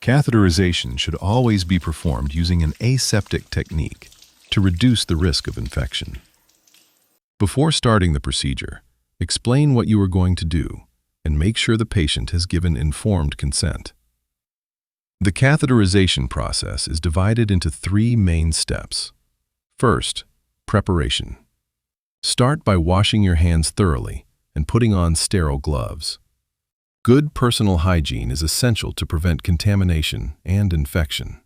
Catheterization should always be performed using an aseptic technique to reduce the risk of infection. Before starting the procedure, explain what you are going to do and make sure the patient has given informed consent. The catheterization process is divided into 3 main steps. First, preparation. Start by washing your hands thoroughly and putting on sterile gloves. Good personal hygiene is essential to prevent contamination and infection.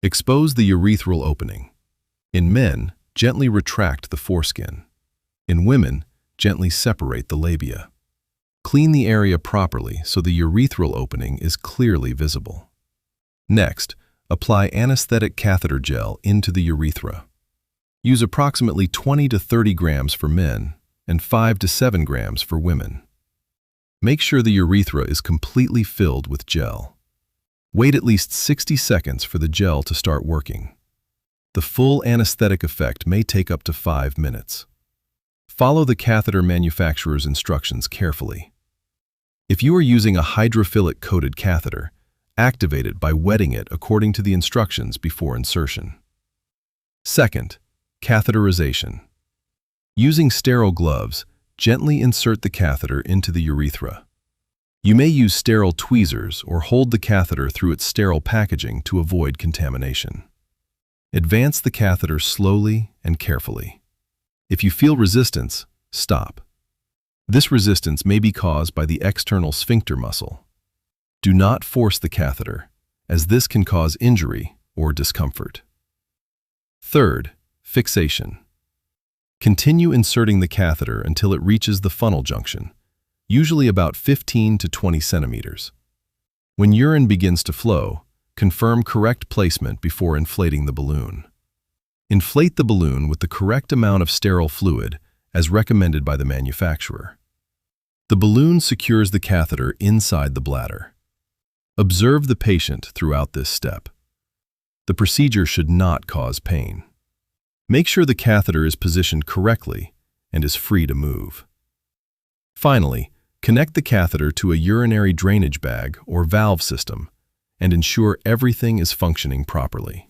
Expose the urethral opening. In men, gently retract the foreskin. In women, gently separate the labia. Clean the area properly so the urethral opening is clearly visible. Next, apply anesthetic catheter gel into the urethra. Use approximately 20 to 30 grams for men and 5 to 7 grams for women. Make sure the urethra is completely filled with gel. Wait at least 60 seconds for the gel to start working. The full anesthetic effect may take up to 5 minutes. Follow the catheter manufacturer's instructions carefully. If you are using a hydrophilic coated catheter, activate it by wetting it according to the instructions before insertion. Second, catheterization. Using sterile gloves, gently insert the catheter into the urethra. You may use sterile tweezers or hold the catheter through its sterile packaging to avoid contamination. Advance the catheter slowly and carefully. If you feel resistance, stop. This resistance may be caused by the external sphincter muscle. Do not force the catheter, as this can cause injury or discomfort. Third, fixation. Continue inserting the catheter until it reaches the funnel junction, usually about 15 to 20 centimeters. When urine begins to flow, confirm correct placement before inflating the balloon. Inflate the balloon with the correct amount of sterile fluid as recommended by the manufacturer. The balloon secures the catheter inside the bladder. Observe the patient throughout this step. The procedure should not cause pain. Make sure the catheter is positioned correctly and is free to move. Finally, connect the catheter to a urinary drainage bag or valve system and ensure everything is functioning properly.